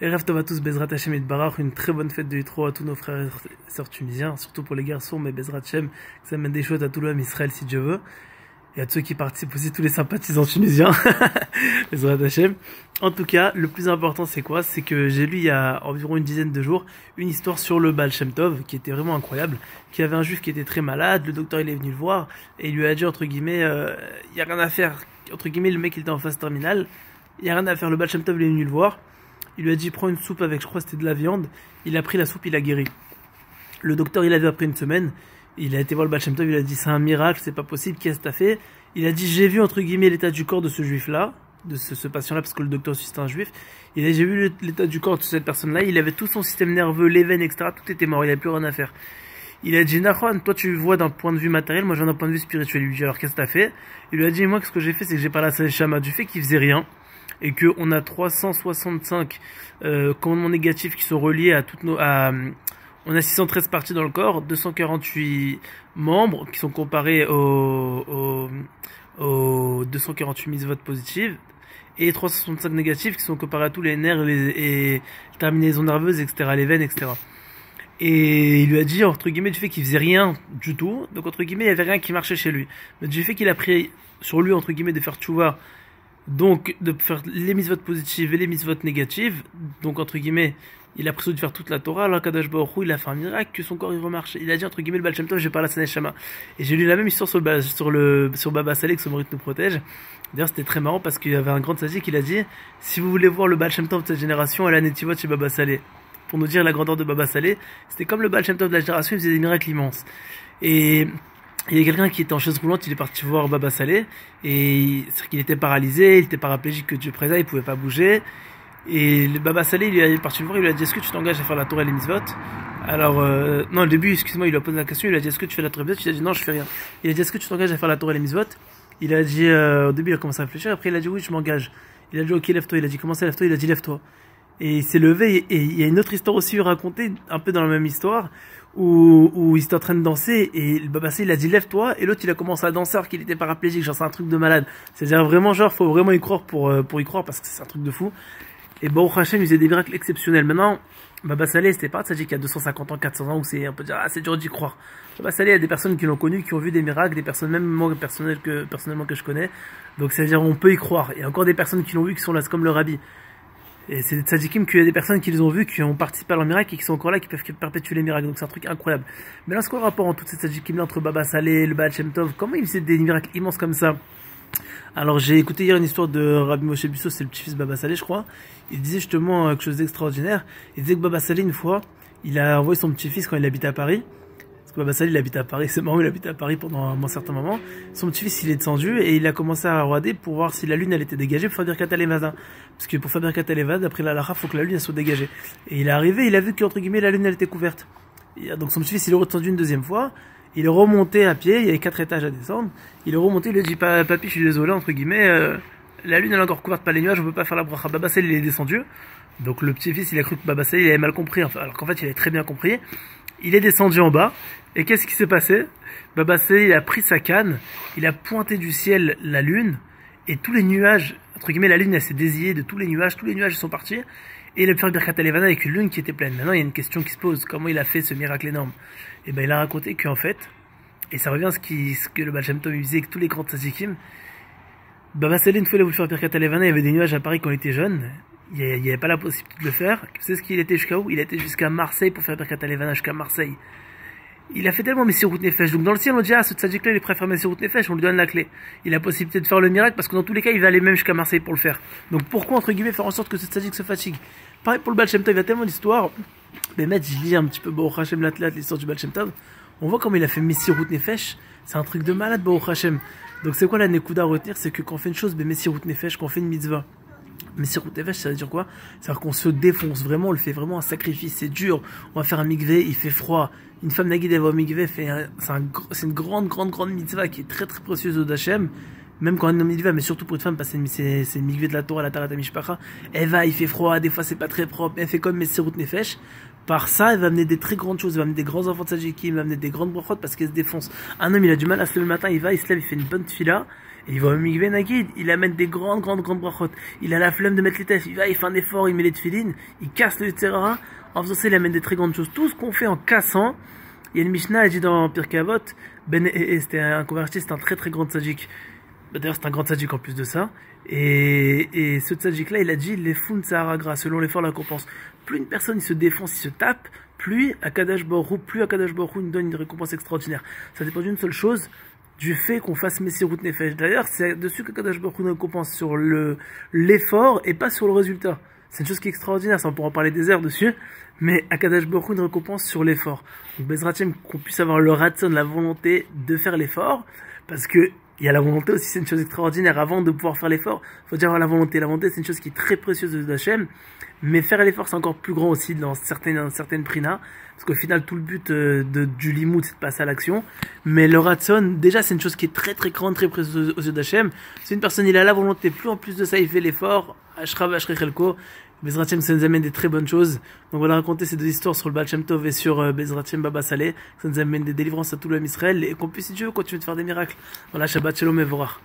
Erev Tov à tous, Bezrat Hashem et Barach, une très bonne fête de Yitro à tous nos frères et sœurs tunisiens, surtout pour les garçons, mais Bezrat Hashem, que ça mène des choses à tout l'homme Israël si Dieu veut, et à tous ceux qui participent aussi, tous les sympathisants tunisiens, Bezrat Hashem. En tout cas, le plus important c'est quoi? C'est que j'ai lu il y a environ une dizaine de jours une histoire sur le Baal Shem Tov, qui était vraiment incroyable, qui avait un juif qui était très malade, le docteur il est venu le voir, et il lui a dit entre guillemets, il y a rien à faire, entre guillemets le mec il était en phase terminale, il y a rien à faire, le Baal Shem Tov il est venu le voir. Il lui a dit prends une soupe avec, je crois que c'était de la viande. Il a pris la soupe, il a guéri. Le docteur il avait après une semaine. Il a été voir le Baal Shem Tov, il a dit c'est un miracle, c'est pas possible, qu'est-ce que t'as fait? Il a dit j'ai vu entre guillemets l'état du corps de ce juif là, de ce patient là, parce que le docteur aussi c'était un juif. Il a dit j'ai vu l'état du corps de cette personne là, il avait tout son système nerveux, les veines, etc. Tout était mort, il n'avait plus rien à faire. Il a dit Nahon, toi tu vois d'un point de vue matériel, moi je vois d'un point de vue spirituel. Il lui dit alors qu'est-ce que t'as fait? Il lui a dit moi ce que j'ai fait c'est que j'ai parlé à sa Shama du fait qu'il faisait rien. Et qu'on a 365 commandements négatifs qui sont reliés à toutes nos... on a 613 parties dans le corps, 248 membres qui sont comparés aux 248 mises-votes positives, et 365 négatifs qui sont comparés à tous les nerfs et terminaisons nerveuses, etc., les veines, etc. Et il lui a dit, entre guillemets, du fait qu'il faisait rien du tout, donc entre guillemets, il n'y avait rien qui marchait chez lui. Mais du fait qu'il a pris sur lui, entre guillemets, de faire tchouva, donc de faire les mitzvot positives et les mitzvot négatives, donc entre guillemets il a pris soin de faire toute la Torah, alors Kadosh Baruch Hu, il a fait un miracle que son corps il remarche. Il a dit entre guillemets le Baal Shem Tov j'ai parlé à Sanei Shama, et j'ai lu la même histoire sur Baba Saleh que son mérite nous protège. D'ailleurs c'était très marrant parce qu'il y avait un grand tzaddik qui a dit si vous voulez voir le Baal Shem Tov de cette génération, allez à Netivot chez Baba Saleh, pour nous dire la grandeur de Baba Saleh. C'était comme le Baal Shem Tov de la génération, il faisait des miracles immenses. Et il y a quelqu'un qui était en chaise roulante, il est parti voir Baba Saleh, et c'est qu'il était paralysé, il était paraplégique, que Dieu préserve, il pouvait pas bouger. Et le Baba Saleh, il est parti le voir, il lui a dit est-ce que tu t'engages à faire la Torah et les mitzvot? Alors, non, au début, excuse-moi, il lui a posé la question, il lui a dit est-ce que tu fais la Torah et les mitzvot? Il a dit non, je fais rien. Il a dit est-ce que tu t'engages à faire la Torah et les mitzvot? Il a dit, au début, il a commencé à réfléchir, après il a dit oui, je m'engage. Il a dit ok, lève-toi, il a dit comment ça, lève-toi? Il a dit lève-toi. Et il s'est levé, et il y a une autre histoire aussi racontée, un peu dans la même histoire, où il était en train de danser, et le Baba Saleh il a dit lève-toi, et l'autre il a commencé à danser alors qu'il était paraplégique, genre c'est un truc de malade. C'est-à-dire vraiment genre faut vraiment y croire pour y croire parce que c'est un truc de fou. Et Baruch Hashem il faisait des miracles exceptionnels. Maintenant, Baba Saleh c'était pas ça dit qu'il y a 250 ans, 400 ans où c'est un peu dire ah c'est dur d'y croire. Baba Saleh il y a des personnes qui l'ont connu, qui ont vu des miracles, des personnes même moi personnellement que je connais. Donc c'est-à-dire on peut y croire. Il y a encore des personnes qui l'ont vu qui sont là comme le Rabbi. Et c'est des tzadikim qu'il y a des personnes qui les ont vus, qui ont participé à leur miracle et qui sont encore là, qui peuvent perpétuer les miracles. Donc c'est un truc incroyable. Mais là, c'est quoi le rapport entre toutes ces tzadikim là, entre Baba Saleh, le Baal Shem Tov? Comment ils faisaient des miracles immenses comme ça? Alors j'ai écouté hier une histoire de Rabbi Moshe Busso, c'est le petit-fils de Baba Saleh, je crois. Il disait justement quelque chose d'extraordinaire. Il disait que Baba Saleh, une fois, il a envoyé son petit-fils quand il habitait à Paris. Baba Saleh il habite à Paris, c'est marrant, il habite à Paris pendant un certain moment. Son petit-fils il est descendu et il a commencé à regarder pour voir si la lune elle était dégagée pour faire Birkat Levada. Parce que pour faire Birkat Levada, d'après la halakha, faut que la lune elle soit dégagée. Et il est arrivé, il a vu qu'entre guillemets la lune elle était couverte. Et donc son petit-fils il est redescendu une deuxième fois, il est remonté à pied, il y avait 4 étages à descendre. Il est remonté, il a dit papy je suis désolé entre guillemets, la lune elle est encore couverte par les nuages, on peut pas faire la bracha. Baba Saleh il est descendu. Donc le petit-fils il a cru que Baba Saleh il avait mal compris, enfin, alors qu'en fait il avait très bien compris. Il est descendu en bas, et qu'est-ce qui s'est passé? Baba Saleh il a pris sa canne, il a pointé du ciel la lune, et tous les nuages, entre guillemets la lune elle s'est désillée de tous les nuages sont partis, et il a pu faire Birkat Levana avec une lune qui était pleine. Maintenant il y a une question qui se pose, comment il a fait ce miracle énorme? Et ben il a raconté qu'en fait, et ça revient à ce que le Baal Shem Tov disait que tous les grands tzadikim, Baba Saleh une fois il a voulu faire Birkat Levana, il y avait des nuages à Paris quand il était jeune, il n'y avait pas la possibilité de le faire. Tu sais ce qu'il était jusqu'à où? Il était jusqu'à Marseille pour faire Birkat Levana, jusqu'à Marseille. Il a fait tellement Messirut Nefesh. Donc dans le ciel on dit ah ce tzadik là il préfère Messirut Nefesh, on lui donne la clé. Il a la possibilité de faire le miracle parce que dans tous les cas il va aller même jusqu'à Marseille pour le faire. Donc pourquoi entre guillemets faire en sorte que ce tzadik se fatigue? Pareil pour le Baal Shem Tov, il y a tellement d'histoires. Mais mec, je lis un petit peu Baruch Hashem l'athlète, l'histoire du Baal Shem Tov. On voit comment il a fait Messirut Nefesh. C'est un truc de malade Baruch Hashem. Donc c'est quoi la nekuda à retenir? C'est que quand on fait une chose, Messirut Nefesh, quand on fait une mitzvah, Messirut Nefesh, ça veut dire quoi? C'est-à-dire qu'on se défonce vraiment, on le fait vraiment un sacrifice, c'est dur. On va faire un mikvé, il fait froid. Une femme nagid, elle va au mikvé, c'est une grande mitzvah qui est très très précieuse au Dachem. Même quand on est en mikvé, mais surtout pour une femme, parce que c'est une mikvé de la Torah, la Tarat Mishpacha. Elle va, il fait froid, des fois c'est pas très propre, elle fait comme Messirut Nefesh. Par ça, elle va amener des très grandes choses, elle va amener des grands enfants de Tzajikim, elle va amener des grandes brochot parce qu'elle se défonce. Un homme, il a du mal à se lever le matin, il va, il se lève, il fait une bonne tefila. Et il va au Mikveh Nagid, il amène des grandes brachot. Il a la flemme de mettre les tefs, il va, il fait un effort, il met les tefilines, il casse le Yetzerara. En faisant ça, il amène des très grandes choses. Tout ce qu'on fait en cassant, il y a une Mishnah, elle dit dans Pirkei Avot, c'était un converti, c'est un très grand tzaddik. D'ailleurs, c'est un grand tzaddik en plus de ça. Et ce tzaddik-là, il a dit, les fun Sahara, selon l'effort, la récompense. Plus une personne il se défonce, il se tape, plus Akadosh Baruch Hu nous donne une récompense extraordinaire. Ça dépend d'une seule chose, du fait qu'on fasse Messirut Nefesh. D'ailleurs, c'est dessus qu'Akadosh Baruch Hu nous récompense, sur l'effort et pas sur le résultat. C'est une chose qui est extraordinaire, ça on pourra en parler des heures dessus, mais Akadosh Baruch Hu nous récompense sur l'effort. Donc Bezrat Hashem, qu'on puisse avoir le ratson, la volonté de faire l'effort, parce que il y a la volonté aussi, c'est une chose extraordinaire. Avant de pouvoir faire l'effort, il faut dire avoir la volonté. La volonté, c'est une chose qui est très précieuse de Hachem. Mais faire l'effort, c'est encore plus grand aussi dans certaines prinas. Parce qu'au final, tout le but du limoud, c'est de passer à l'action. Mais le ratson, déjà, c'est une chose qui est très grande, très précieuse aux yeux d'Hachem. C'est une personne, il a la volonté. Plus en plus de ça, il fait l'effort. Ashrav, Ashri Chelko. Bezrat Hashem, ça nous amène des très bonnes choses. Donc voilà, raconter ces deux histoires sur le Baal Shem Tov et sur Bezrat Hashem Baba Saleh. Ça nous amène des délivrances à tout l'homme Israël et qu'on puisse, si Dieu, continuer de faire des miracles. Voilà, Shabbat Shalom et Vorach.